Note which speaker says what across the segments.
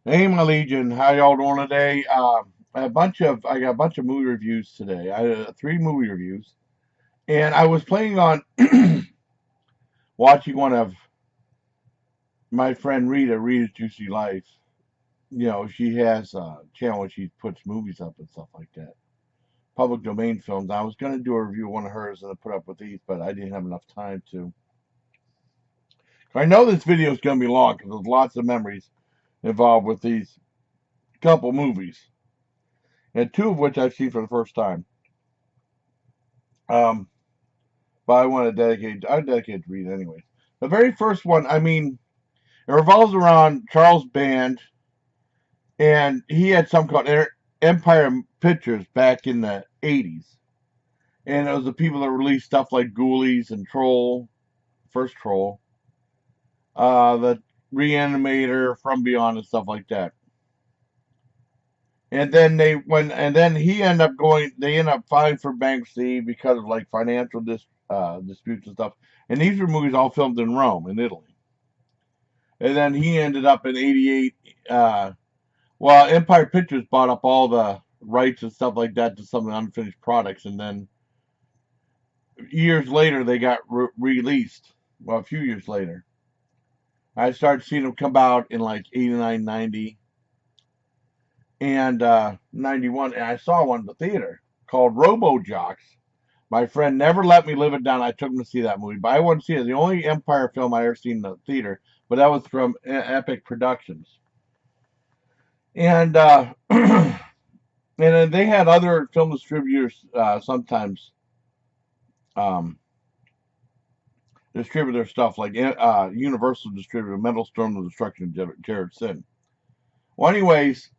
Speaker 1: Hey, my Legion, how y'all doing today? I got a bunch of movie reviews today. I three movie reviews, and I was planning on watching one of my friend Rita's Juicy Life. You know, she has a channel where she puts movies up and stuff like that, public domain films. I was gonna do a review of one of hers and then put up with these, but I didn't have enough time to. I know this video is gonna be long because there's lots of memories involved with these couple movies, and two of which I've seen for the first time. Um, but I dedicate to Reed anyways. The very first one, I mean, it revolves around Charles Band, and he had some called Empire Pictures back in the 80s. And it was the people that released stuff like Ghoulies and Troll, first Troll, the Reanimator, From Beyond, and stuff like that. And then he ended up going. They ended up filing for bankruptcy because of like financial disputes and stuff. And these were movies all filmed in Rome, in Italy. And then he ended up in '88. Well, Empire Pictures bought up all the rights and stuff like that to some of the unfinished products, and then years later they got released. Well, a few years later, I started seeing them come out in like '89, '90, and '91, and I saw one in the theater called Robo Jocks. My friend never let me live it down. I took him to see that movie, but I wouldn't see it. The only Empire film I ever seen in the theater, but that was from Epic Productions. And and then they had other film distributors sometimes um, distribute their stuff, like Universal distributor Metal Storm, The Destruction of Jared Sin. Well, anyways,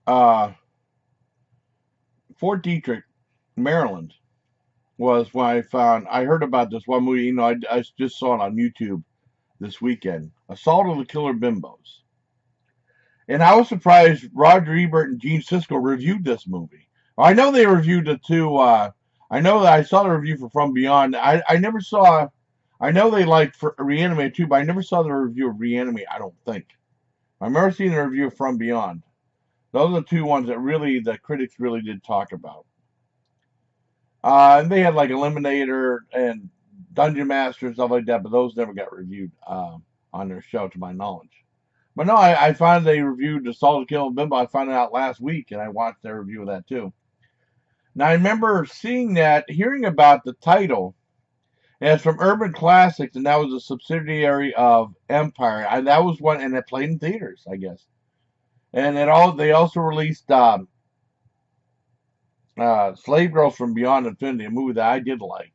Speaker 1: uh, Fort Detrick, Maryland, was when I heard about this one movie. I just saw it on YouTube this weekend. Assault of the Killer Bimbos. And I was surprised Roger Ebert and Gene Siskel reviewed this movie. I know they reviewed it too. I know that I saw the review for From Beyond. I never saw. I know they liked for Reanimate too, but I never saw the review of Reanimate. I don't think. I remember seeing the review of From Beyond. Those are the two ones that really the critics really did talk about. And they had like Eliminator and Dungeon Master and stuff like that, but those never got reviewed on their show, to my knowledge. But no, I found they reviewed Assault of Kill Bimbo. I found it out last week, and I watched their review of that too. Now I remember seeing that, hearing about the title, and it's from Urban Classics, and that was a subsidiary of Empire. That was one, and it played in theaters, I guess. And they also released Slave Girls from Beyond Infinity, a movie that I did like.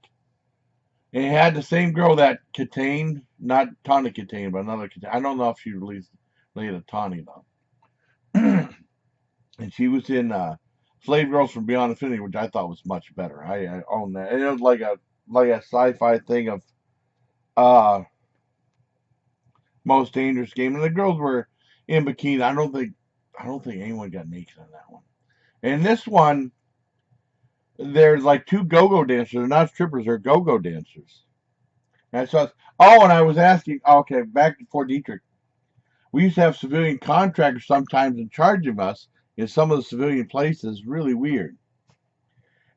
Speaker 1: And it had the same girl that Catane, not Tawny Catane, but another Catane. I don't know if she released later Tawny though. And she was in Slave Girls from Beyond Infinity, which I thought was much better. I own that. And it was like a sci-fi thing of uh most dangerous game, and the girls were in bikini. I don't think anyone got naked on that one. And this one, there's like two go-go dancers. They're not strippers. They're go-go dancers. And so, oh, and I was asking. Okay, back to Fort Detrick. We used to have civilian contractors sometimes in charge of us in some of the civilian places. Really weird.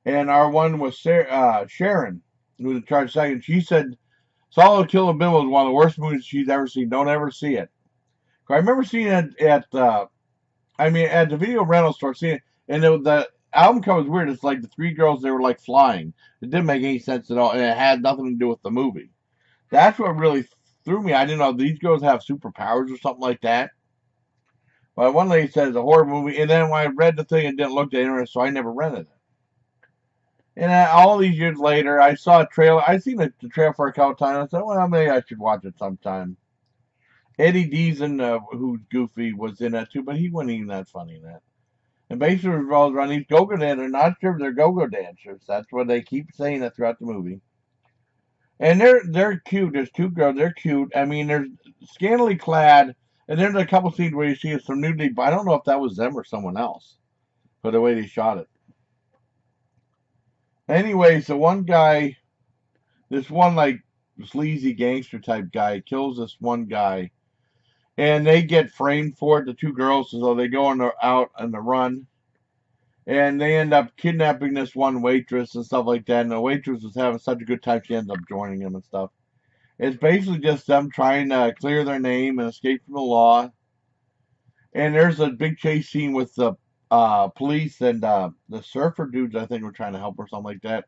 Speaker 1: And our one was Sharon, who was in charge second. She said Solo Kill Bill was one of the worst movies she's ever seen. Don't ever see it. I remember seeing it at the video rental store, seeing it, and the album cover was weird. It's like the three girls, they were like flying. It didn't make any sense at all, and it had nothing to do with the movie. That's what really threw me. I didn't know these girls have superpowers or something like that. But one lady said it's a horror movie, and then when I read the thing, it didn't look that interesting, so I never rented it. And all these years later, I saw a trailer. I seen the trailer for a couple times. I said, well, maybe I should watch it sometime. Eddie Deason, who's goofy, was in that too, but he wasn't even that funny in that. And basically revolves around these go-go dancers. They're not sure if they're go-go dancers. That's what they keep saying that throughout the movie. And they're cute. There's two girls. They're cute. I mean, they're scantily clad. And there's a couple scenes where you see some nudity, but I don't know if that was them or someone else for the way they shot it. Anyways, the one guy, this one like sleazy gangster type guy, kills this one guy, and they get framed for it. The two girls, so they go out on the run, and they end up kidnapping this one waitress and stuff like that. And the waitress was having such a good time, she ends up joining them and stuff. It's basically just them trying to clear their name and escape from the law. And there's a big chase scene with the police and the surfer dudes. I think were trying to help or something like that.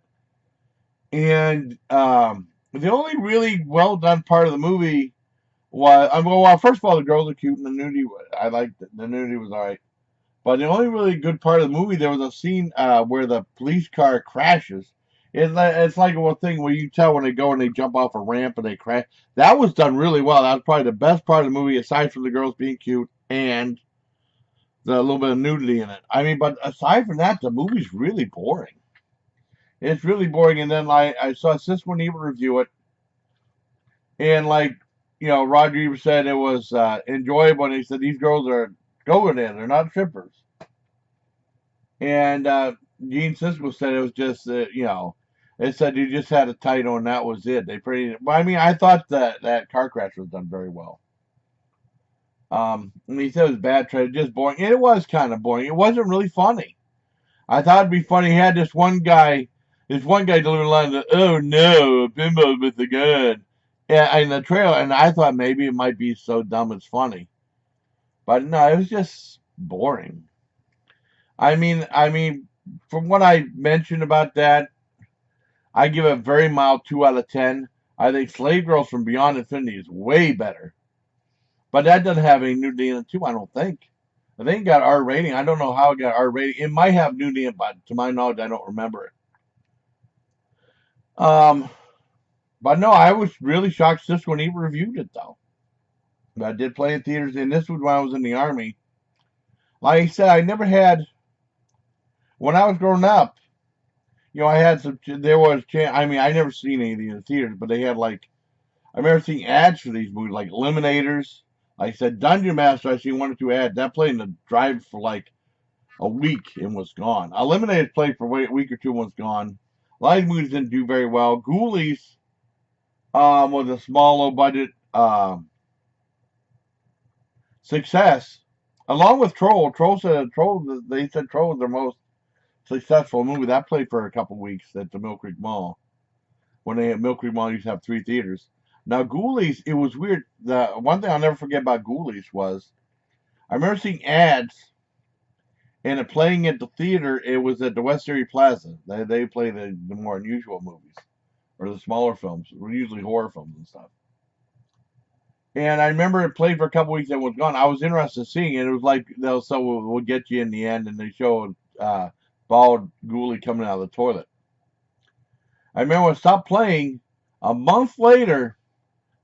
Speaker 1: And the only really well done part of the movie was, well, first of all, the girls are cute and the nudity. I liked it. The nudity was alright. But the only really good part of the movie, there was a scene where the police car crashes. It's like a thing where you tell when they go and they jump off a ramp and they crash. That was done really well. That was probably the best part of the movie, aside from the girls being cute and the little bit of nudity in it. I mean, but aside from that, the movie's really boring. It's really boring. And then like I saw Sis when Ebert review it, and like Roger Ebert said it was enjoyable, and he said these girls are going in, they're not strippers. And Gene Siskel said it was just it said you just had a title and that was it. They pretty. But I mean, I thought that car crash was done very well. And he said it was bad trade, just boring. And it was kind of boring. It wasn't really funny. I thought it'd be funny. He had this one guy delivering a line of, "Oh no, Bimbos with the gun," in the trailer, and I thought maybe it might be so dumb it's funny, but no, it was just boring. I mean, from what I mentioned about that, I give it a very mild 2 out of 10. I think Slave Girls from Beyond Infinity is way better, but that doesn't have any nudity in it too. I don't think. I think it got R rating. I don't know how it got R rating. It might have nudity in it, but to my knowledge, I don't remember it. But no, I was really shocked just when he reviewed it though. But I did play in theaters, and this was when I was in the army. Like I said, I never had when I was growing up. I had some. There was. I mean, I never seen anything in the theaters, but they had like. I remember seeing ads for these movies, like Eliminators. Like I said, Dungeon Master. I seen one or two ads. That played in the drive for like a week and was gone. Eliminators played for a week or two and was gone. A lot of movies didn't do very well. Ghoulies was a small, low budget success, along with Troll. They said Troll was their most successful movie. That played for a couple weeks at the Mill Creek Mall. When they had Mill Creek Mall used to have 3 theaters. Now Ghoulies, it was weird. The one thing I'll never forget about Ghoulies was I remember seeing ads and it playing at the theater. It was at the West Area Plaza. They play the more unusual movies or the smaller films, usually horror films and stuff. And I remember it played for a couple weeks and was gone. I was interested in seeing it. It was like we'll get you in the end, and they showed bald Ghoulie coming out of the toilet. I remember when it stopped playing. A month later,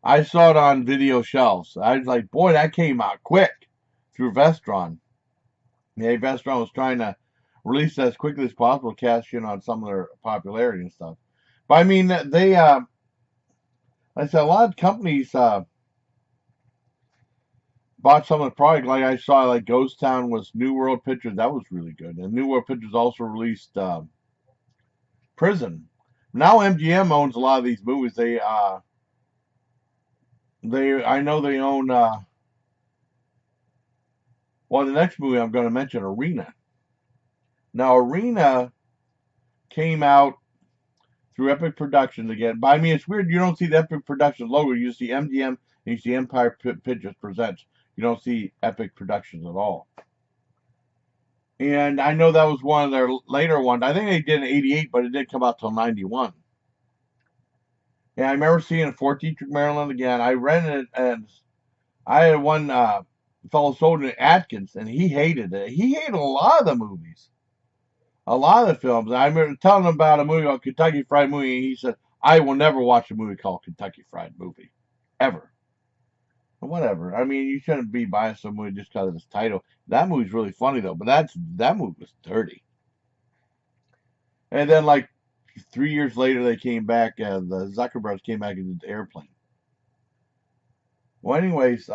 Speaker 1: I saw it on video shelves. I was like, boy, that came out quick through Vestron. Yeah, Vestron was trying to release it as quickly as possible, cash in on some of their popularity and stuff. But I mean, they, like I said, a lot of companies bought some of the product. Like I saw, like Ghost Town was New World Pictures. That was really good. And New World Pictures also released Prison. Now MGM owns a lot of these movies. I know they own. Well, the next movie I'm going to mention, Arena. Now, Arena came out through Epic Productions again. But I mean, it's weird. You don't see the Epic Productions logo. You see MGM and you see Empire Pictures Presents. You don't see Epic Productions at all. And I know that was one of their later ones. I think they did in '88, but it didn't come out till '91. And I remember seeing it Fort Detrick, Maryland again. I rented it, and I had one fellow soldier, Atkins, and he hated it. He hated a lot of the movies, a lot of the films. I remember telling him about a movie called Kentucky Fried Movie, and he said, I will never watch a movie called Kentucky Fried Movie, ever. Whatever. I mean, you shouldn't be biased to a movie just because of its title. That movie's really funny, though, but that movie was dirty. And then, like, 3 years later, they came back, the Zuckerbergs came back and did Airplane. Well, anyways,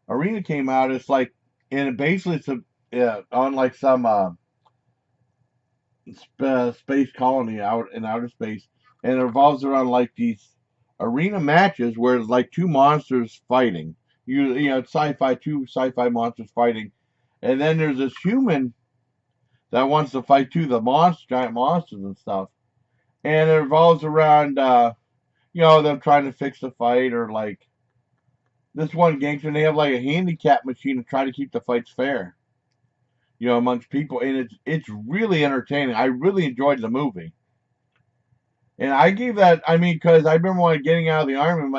Speaker 1: Arena came out. It's like, and basically it's on like some space colony out in outer space, and it revolves around like these arena matches where it's like two monsters fighting. It's sci-fi, two sci-fi monsters fighting, and then there's this human that wants to fight too, the giant monsters and stuff, and it revolves around them trying to fix the fight, or like this one gangster, and they have like a handicap machine to try to keep the fights fair, amongst people, and it's really entertaining. I really enjoyed the movie. And I gave that, I mean, because I remember when getting out of the army,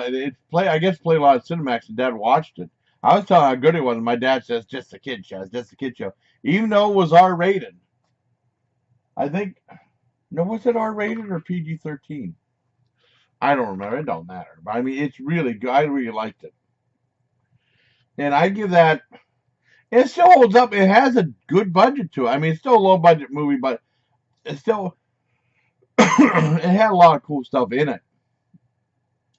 Speaker 1: I guess played a lot of Cinemax, and Dad watched it. I was telling how good it was, and my dad says, just a kid show, it's just a kid show. Even though it was R rated. I think, no, was it R rated or PG 13? I don't remember. It don't matter. But I mean, it's really good. I really liked it. And I give that, it still holds up. It has a good budget to it. I mean, it's still a low budget movie, but it's still, it had a lot of cool stuff in it.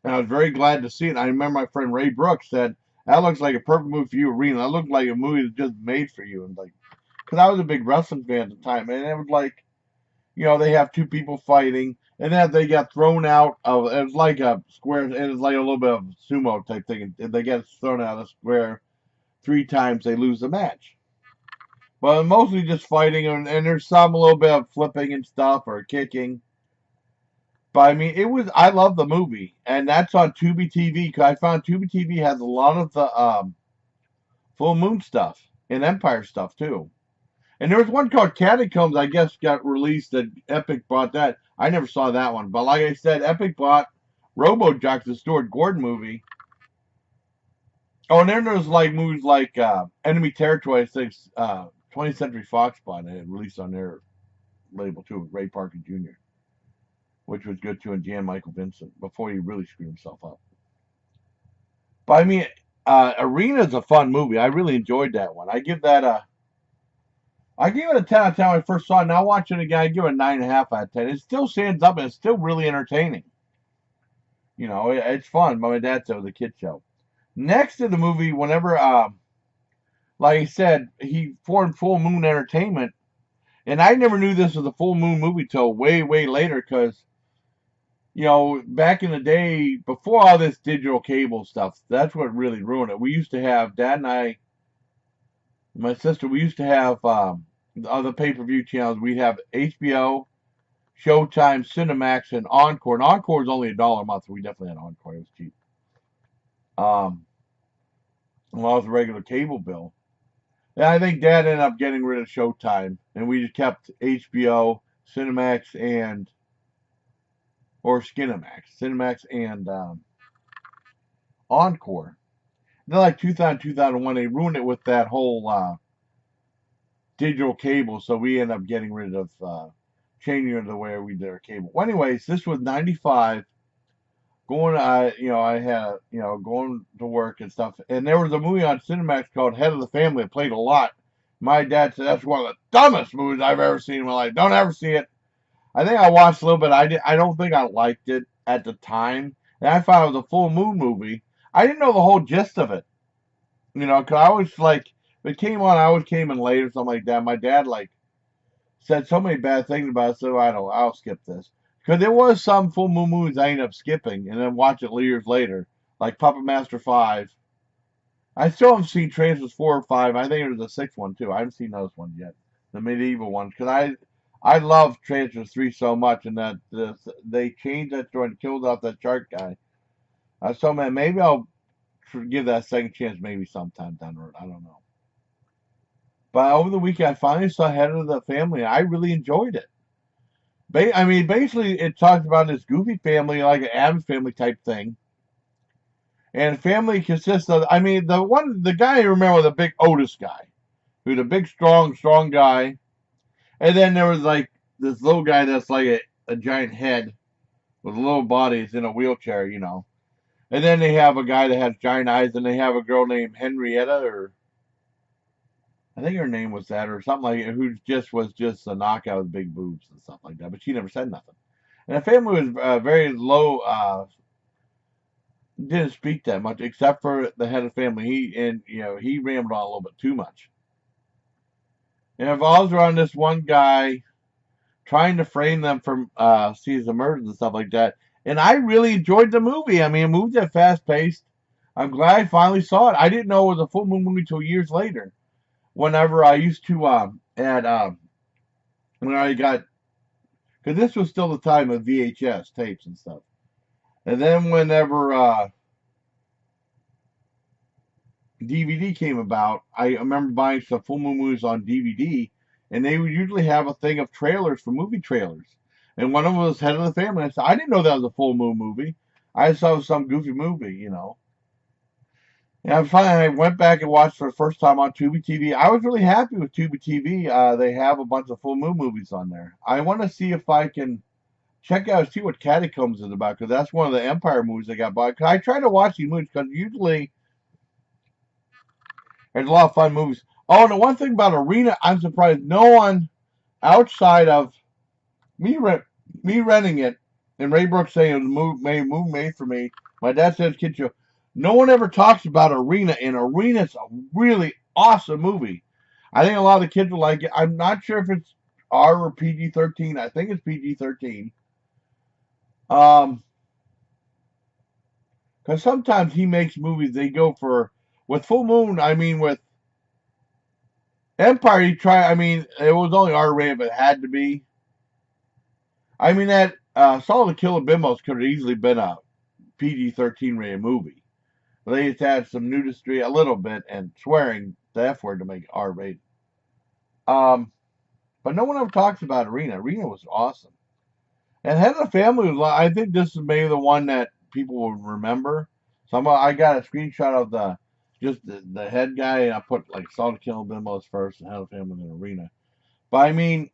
Speaker 1: And I was very glad to see it. I remember my friend Ray Brooks said, that looks like a perfect movie for you, Arena. That looked like a movie that's just made for you. And like, because I was a big wrestling fan at the time. And it was like, they have two people fighting. And then they got thrown out of, it was like a square, it was like a little bit of sumo type thing. And they get thrown out of the square 3 times, they lose the match. But mostly just fighting. And there's some a little bit of flipping and stuff or kicking. But I mean, I love the movie, and that's on Tubi TV, because I found Tubi TV has a lot of the Full Moon stuff and Empire stuff too. And there was one called Catacombs, I guess, got released that Epic bought that. I never saw that one, but like I said, Epic bought RoboJock, the Stuart Gordon movie. Oh, and then there's like movies like Enemy Territory, I think 20th Century Fox bought it, released on their label too, with Ray Parker Jr., which was good too, and Jan Michael Vincent, before he really screwed himself up. But I mean, Arena's a fun movie. I really enjoyed that one. I gave it a 10 out of 10 when I first saw it. Now watching it again, I give it a 9.5 out of 10. It still stands up, and it's still really entertaining. It's fun. But my dad said it was a kid show. Next to the movie, whenever, like I said, he formed Full Moon Entertainment, and I never knew this was a Full Moon movie till way, way later, because back in the day, before all this digital cable stuff, that's what really ruined it. We used to have, Dad and I, my sister, we used to have other pay-per-view channels. We'd have HBO, Showtime, Cinemax, and Encore. And Encore is only $1 a month, so we definitely had Encore. It was cheap. Well, it was a regular cable bill. And I think Dad ended up getting rid of Showtime, and we just kept HBO, Cinemax, or Cinemax and Encore. Then like 2001, they ruined it with that whole digital cable, so we ended up getting rid of changing it the way we did our cable. Well, anyways, this was 95. Going, I had, going to work and stuff, and there was a movie on Cinemax called Head of the Family. It played a lot. My dad said that's one of the dumbest movies I've ever seen in my life. Don't ever see it. I think I watched a little bit. I don't think I liked it at the time. And I found it was a Full Moon movie. I didn't know the whole gist of it. Because I was like, if it came on, I always came in late or something like that. My dad, like, said so many bad things about it, so I'll skip this. Because there was some Full Moon movies I ended up skipping and then watch it years later. Like Puppet Master 5. I still haven't seen Transformers 4 or 5. I think there's a 6th one, too. I haven't seen those ones yet. The medieval ones. Because I love Transformers 3 so much, and that they changed that story and killed off that shark guy. So, man, maybe I'll give that a second chance maybe sometime down the road. I don't know. But over the weekend, I finally saw Head of the Family. I really enjoyed it. I mean, basically, it talks about this goofy family, like an Addams Family type thing. And family consists of, I mean, the guy you remember, the big Otis guy, who's a big, strong guy. And then there was like this little guy that's like a giant head with a little body. He's in a wheelchair, And then they have a guy that has giant eyes, and they have a girl named Henrietta, or I think her name was that, or something like it, who was just a knockout with big boobs and stuff like that. But she never said nothing. And the family was very low, didn't speak that much, except for the head of the family. He rambled on a little bit too much. And it revolves around this one guy trying to frame them for series of murders and stuff like that. And I really enjoyed the movie. I mean, it moved at fast paced. I'm glad I finally saw it. I didn't know it was a full moon movie until years later. Whenever I used to at when I got, because this was still the time of VHS tapes and stuff. And then whenever DVD came about, I remember buying some full moon movies on DVD, and they would usually have a thing of trailers for movie trailers. And one of them was Head of the Family. I said, I didn't know that was a full moon movie. I saw it was some goofy movie. And I finally went back and watched for the first time on Tubi TV. I was really happy with Tubi TV. They have a bunch of full moon movies on there. I want to see if I can check out see what Catacombs is about because that's one of the Empire movies I got bought. 'Cause I try to watch these movies because usually there's a lot of fun movies. Oh, and the one thing about Arena, I'm surprised no one outside of me rent me renting it and Ray Brooks saying it was made for me. My dad says kid show. No one ever talks about Arena, and Arena's a really awesome movie. I think a lot of the kids will like it. I'm not sure if it's R or PG-13. I think it's PG-13. Um, because sometimes he makes movies they go for with Full Moon. I mean, with Empire, he tried. I mean, it was only R-rated, but it had to be. I mean, that Saw the Killer Bimbos could have easily been a PG-13 rated movie. They just had some nudistry a little bit and swearing the F word to make it R-rated. Um, but no one ever talks about Arena. Arena was awesome. And Head of the Family was. I think this is maybe the one that people will remember. So I got a screenshot of the head guy, and I put like Saw the Killer Bimbos first, and Head of the Family and Arena. But I mean,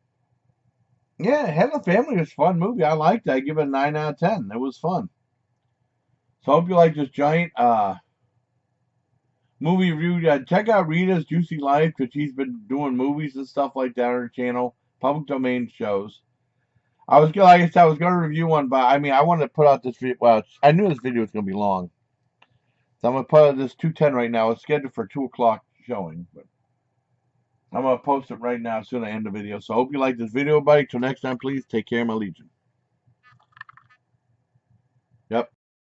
Speaker 1: yeah, Head of the Family was a fun movie. I liked it. I give it a 9 out of 10. It was fun. So I hope you like this giant movie review. Check out Rita's Juicy Life because she's been doing movies and stuff like that on her channel, public domain shows. Like I said, I was gonna review one, but I mean, I wanted to put out this video. Well, I knew this video was gonna be long, so I'm gonna put out this 2:10 right now. It's scheduled for 2 o'clock showing, but I'm gonna post it right now as soon as I end the video. So I hope you like this video, buddy. Till next time, please take care, my legion.